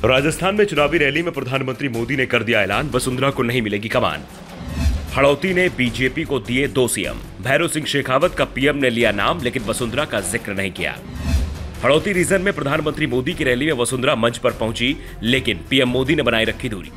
राजस्थान में चुनावी रैली में प्रधानमंत्री मोदी ने कर दिया ऐलान, वसुंधरा को नहीं मिलेगी कमान। हड़ौती ने बीजेपी को दिए 2 सीएम। भैरों सिंह शेखावत का पीएम ने लिया नाम, लेकिन वसुंधरा का जिक्र नहीं किया। हड़ौती रीजन में प्रधानमंत्री मोदी की रैली में वसुंधरा मंच पर पहुंची, लेकिन पीएम मोदी ने बनाए रखी दूरी।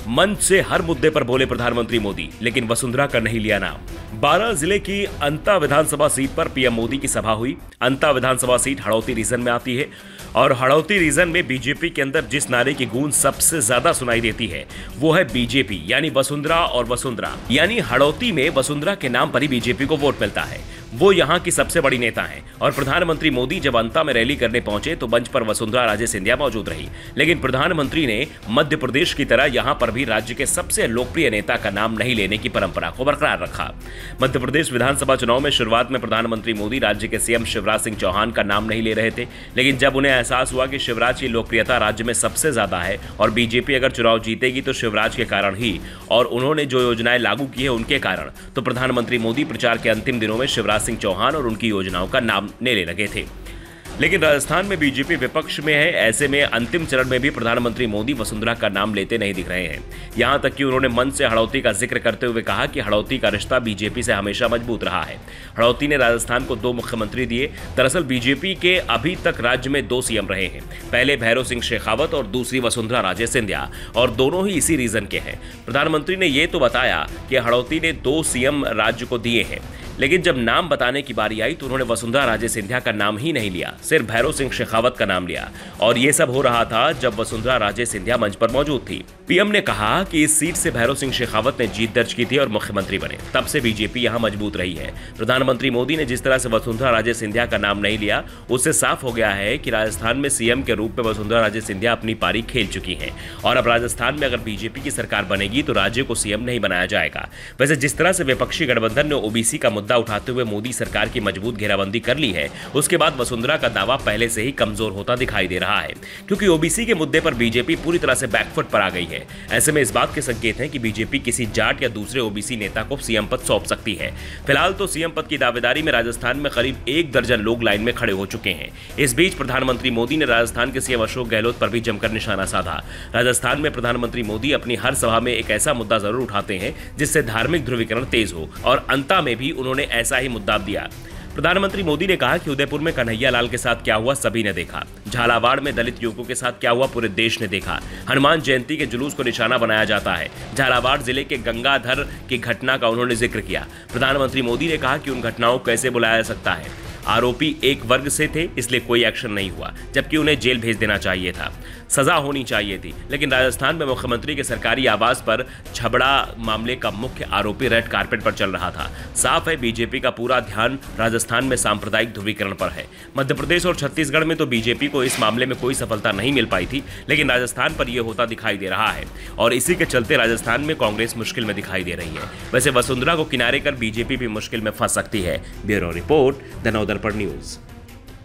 मंच से हर मुद्दे पर बोले प्रधानमंत्री मोदी, लेकिन वसुंधरा का नहीं लिया नाम। 12 जिले की अंता विधानसभा सीट पर पीएम मोदी की सभा हुई। अंता विधानसभा सीट हड़ौती रीजन में आती है और हड़ौती रीजन में बीजेपी के अंदर जिस नारे की गूंज सबसे ज्यादा सुनाई देती है वो है बीजेपी यानी वसुंधरा और वसुंधरा, यानी हड़ौती में वसुंधरा के नाम पर ही बीजेपी को वोट मिलता है। वो यहाँ की सबसे बड़ी नेता हैं और प्रधानमंत्री मोदी जब अंता में रैली करने पहुंचे तो मंच पर वसुंधरा राजे सिंधिया मौजूद रही, लेकिन प्रधानमंत्री ने मध्य प्रदेश की तरह यहाँ पर भी राज्य के सबसे लोकप्रिय नेता का नाम नहीं लेने की परंपरा को बरकरार रखा। मध्य प्रदेश विधानसभा चुनाव में शुरुआत में प्रधानमंत्री मोदी राज्य के सीएम शिवराज सिंह चौहान का नाम नहीं ले रहे थे, लेकिन जब उन्हें एहसास हुआ कि शिवराज की लोकप्रियता राज्य में सबसे ज्यादा है और बीजेपी अगर चुनाव जीतेगी तो शिवराज के कारण ही और उन्होंने जो योजनाएं लागू की है उनके कारण, तो प्रधानमंत्री मोदी प्रचार के अंतिम दिनों में शिवराज सिंह चौहान और उनकी योजनाओं का नाम लेने लगे थे। लेकिन राजस्थान में बीजेपी विपक्ष में है, ऐसे में अंतिम चरण में भी प्रधानमंत्री मोदी वसुंधरा का नाम लेते नहीं दिख रहे हैं। यहां तक कि उन्होंने मंच से हड़ौती का जिक्र करते हुए कहा कि हड़ौती का रिश्ता बीजेपी से हमेशा मजबूत रहा है। हड़ौती ने राजस्थान को 2 मुख्यमंत्री दिए। दरअसल बीजेपी के अभी तक राज्य में 2 सीएम रहे हैं, पहले भैरों सिंह शेखावत और दूसरी वसुंधरा राजे सिंधिया, और दोनों ही इसी रीजन के हैं। प्रधानमंत्री ने यह तो बताया कि हड़ौती ने 2 सीएम राज्य को दिए हैं, लेकिन जब नाम बताने की बारी आई तो उन्होंने वसुंधरा राजे सिंधिया का नाम ही नहीं लिया, सिर्फ भैरों सिंह शेखावत का नाम लिया। और ये सब हो रहा था जब वसुंधरा राजे सिंधिया मंच पर मौजूद थी। पीएम ने कहा कि इस सीट से भैरों सिंह शेखावत ने जीत दर्ज की थी और मुख्यमंत्री बने, तब से बीजेपी यहां मजबूत रही है। प्रधानमंत्री मोदी ने जिस तरह से वसुंधरा राजे सिंधिया का नाम नहीं लिया, उससे साफ हो गया है कि राजस्थान में सीएम के रूप में वसुंधरा राजे सिंधिया अपनी पारी खेल चुकी हैं और अब राजस्थान में अगर बीजेपी की सरकार बनेगी तो राज्य को सीएम नहीं बनाया जाएगा। वैसे जिस तरह से विपक्षी गठबंधन ने ओबीसी का मुद्दा उठाते हुए मोदी सरकार की मजबूत घेराबंदी कर ली है, उसके बाद वसुंधरा का दावा पहले से ही कमजोर होता दिखाई दे रहा है, क्योंकि ओबीसी के मुद्दे पर बीजेपी पूरी तरह से बैकफुट पर आ गई है। ऐसे में इस बात के संकेत हैं कि बीजेपी किसी जाट या दूसरे ओबीसी नेता को सीएम पद सौंप सकती है। फिलहाल तो सीएम पद की दावेदारी में राजस्थान में करीब 1 दर्जन लोग लाइन में खड़े हो चुके हैं। इस बीच प्रधानमंत्री मोदी ने राजस्थान के सीएम अशोक गहलोत पर भी जमकर निशाना साधा। राजस्थान में प्रधानमंत्री मोदी अपनी हर सभा में एक ऐसा मुद्दा जरूर उठाते हैं जिससे धार्मिक ध्रुवीकरण तेज हो, और अंता में भी उन्होंने ऐसा ही मुद्दा दिया। प्रधानमंत्री मोदी ने कहा कि उदयपुर में कन्हैया लाल के साथ क्या हुआ सभी ने देखा, झालावाड़ में दलित युवकों के साथ क्या हुआ पूरे देश ने देखा। हनुमान जयंती के जुलूस को निशाना बनाया जाता है। झालावाड़ जिले के गंगाधर की घटना का उन्होंने जिक्र किया। प्रधानमंत्री मोदी ने कहा कि उन घटनाओं को कैसे बुलाया जा सकता है, आरोपी एक वर्ग से थे इसलिए कोई एक्शन नहीं हुआ, जबकि उन्हें जेल भेज देना चाहिए था, सजा होनी चाहिए थी। लेकिन राजस्थान में मुख्यमंत्री के सरकारी आवास पर छबड़ा मामले का मुख्य आरोपी रेड कारपेट पर चल रहा था। साफ है बीजेपी का पूरा ध्यान राजस्थान में सांप्रदायिक ध्रुवीकरण पर है। मध्य प्रदेश और छत्तीसगढ़ में तो बीजेपी को इस मामले में कोई सफलता नहीं मिल पाई थी, लेकिन राजस्थान पर यह होता दिखाई दे रहा है और इसी के चलते राजस्थान में कांग्रेस मुश्किल में दिखाई दे रही है। वैसे वसुंधरा को किनारे कर बीजेपी भी मुश्किल में फंस सकती है। Bureau report, the Navdarpan news.